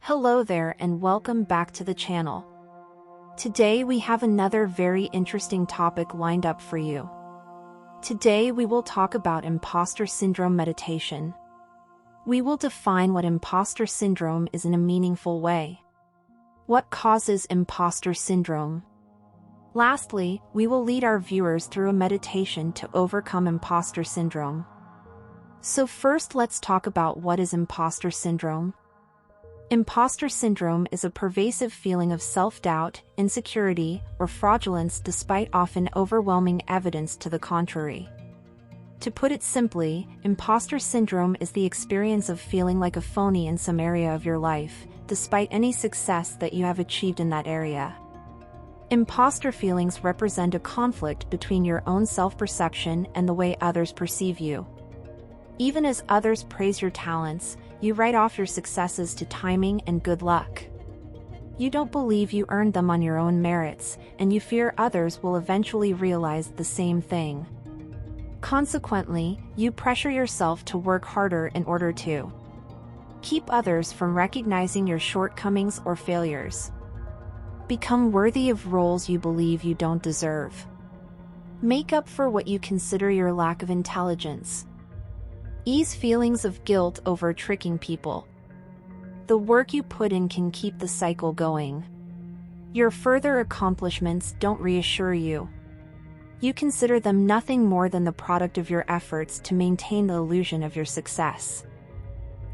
Hello there and welcome back to the channel. Today we have another very interesting topic lined up for you. Today we will talk about imposter syndrome meditation. We will define what imposter syndrome is in a meaningful way. What causes imposter syndrome? Lastly, we will lead our viewers through a meditation to overcome imposter syndrome. So first let's talk about what is imposter syndrome. Imposter syndrome is a pervasive feeling of self-doubt, insecurity, or fraudulence despite often overwhelming evidence to the contrary. To put it simply, imposter syndrome is the experience of feeling like a phony in some area of your life, despite any success that you have achieved in that area. Imposter feelings represent a conflict between your own self-perception and the way others perceive you. Even as others praise your talents, you write off your successes to timing and good luck. You don't believe you earned them on your own merits, and you fear others will eventually realize the same thing. Consequently, you pressure yourself to work harder in order to keep others from recognizing your shortcomings or failures. Become worthy of roles you believe you don't deserve. Make up for what you consider your lack of intelligence. Ease feelings of guilt over tricking people. The work you put in can keep the cycle going. Your further accomplishments don't reassure you. You consider them nothing more than the product of your efforts to maintain the illusion of your success.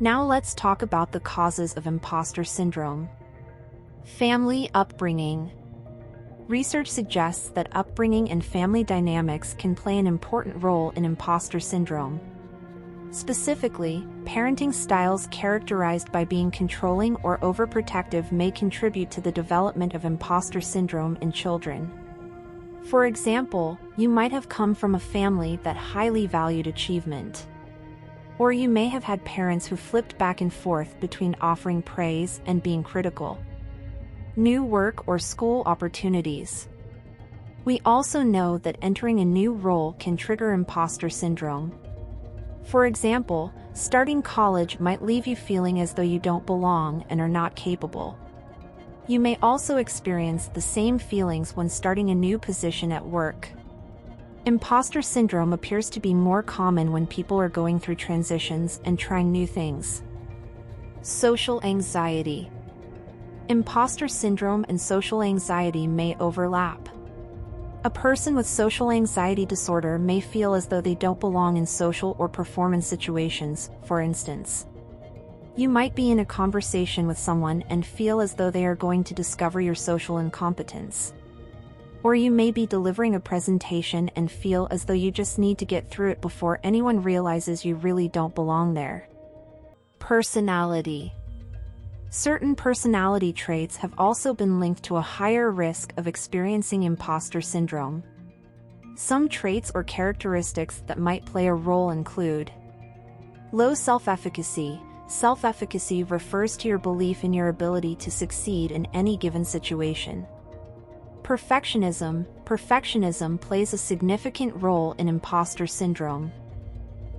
Now let's talk about the causes of imposter syndrome. Family upbringing. Research suggests that upbringing and family dynamics can play an important role in imposter syndrome. Specifically, parenting styles characterized by being controlling or overprotective may contribute to the development of imposter syndrome in children. For example, you might have come from a family that highly valued achievement. Or you may have had parents who flipped back and forth between offering praise and being critical. New work or school opportunities. We also know that entering a new role can trigger imposter syndrome. For example, starting college might leave you feeling as though you don't belong and are not capable. You may also experience the same feelings when starting a new position at work. Imposter syndrome appears to be more common when people are going through transitions and trying new things. Social anxiety. Imposter syndrome and social anxiety may overlap. A person with social anxiety disorder may feel as though they don't belong in social or performance situations, for instance. You might be in a conversation with someone and feel as though they are going to discover your social incompetence. Or you may be delivering a presentation and feel as though you just need to get through it before anyone realizes you really don't belong there. Personality. Certain personality traits have also been linked to a higher risk of experiencing imposter syndrome. Some traits or characteristics that might play a role include low self-efficacy. Self-efficacy refers to your belief in your ability to succeed in any given situation. Perfectionism. Perfectionism plays a significant role in imposter syndrome.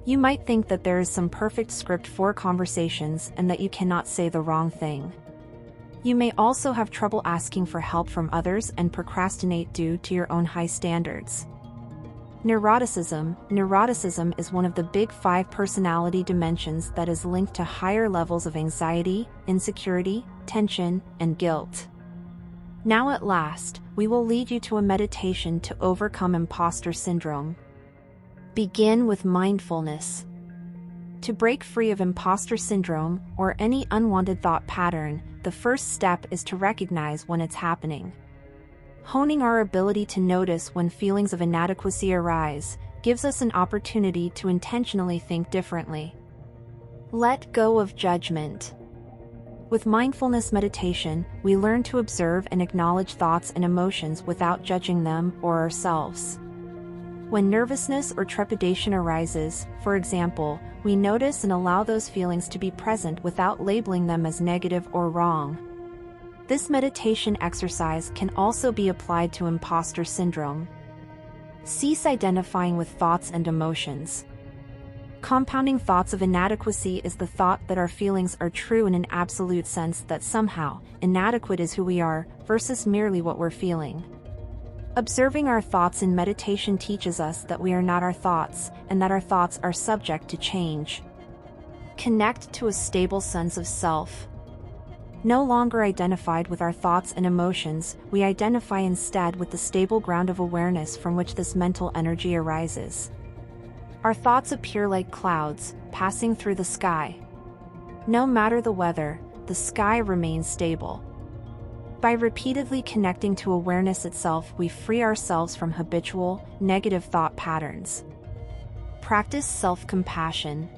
You might think that there is some perfect script for conversations and that you cannot say the wrong thing. You may also have trouble asking for help from others and procrastinate due to your own high standards. Neuroticism. Neuroticism is one of the big 5 personality dimensions that is linked to higher levels of anxiety, insecurity, tension, and guilt. Now at last, we will lead you to a meditation to overcome imposter syndrome. Begin with mindfulness. To break free of imposter syndrome or any unwanted thought pattern, the first step is to recognize when it's happening. Honing our ability to notice when feelings of inadequacy arise gives us an opportunity to intentionally think differently. Let go of judgment. With mindfulness meditation, we learn to observe and acknowledge thoughts and emotions without judging them or ourselves. When nervousness or trepidation arises, for example, we notice and allow those feelings to be present without labeling them as negative or wrong. This meditation exercise can also be applied to imposter syndrome. Cease identifying with thoughts and emotions. Compounding thoughts of inadequacy is the thought that our feelings are true in an absolute sense, that somehow, inadequate is who we are, versus merely what we're feeling. Observing our thoughts in meditation teaches us that we are not our thoughts, and that our thoughts are subject to change. Connect to a stable sense of self. No longer identified with our thoughts and emotions, we identify instead with the stable ground of awareness from which this mental energy arises. Our thoughts appear like clouds, passing through the sky. No matter the weather, the sky remains stable. By repeatedly connecting to awareness itself, we free ourselves from habitual, negative thought patterns. Practice self-compassion.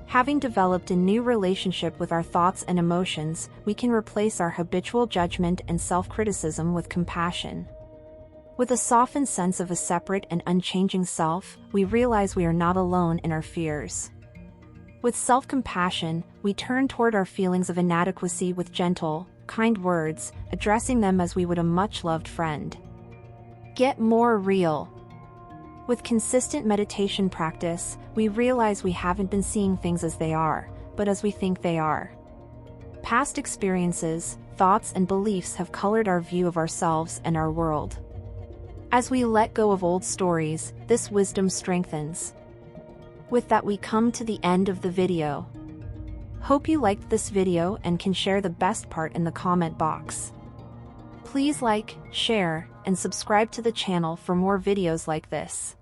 Having developed a new relationship with our thoughts and emotions, we can replace our habitual judgment and self-criticism with compassion. With a softened sense of a separate and unchanging self, we realize we are not alone in our fears. With self-compassion, we turn toward our feelings of inadequacy with gentle, kind words, addressing them as we would a much-loved friend. Get more real. With consistent meditation practice, we realize we haven't been seeing things as they are, but as we think they are. Past experiences, thoughts, and beliefs have colored our view of ourselves and our world. As we let go of old stories, this wisdom strengthens. With that, we come to the end of the video. Hope you liked this video and can share the best part in the comment box. Please like, share, and subscribe to the channel for more videos like this.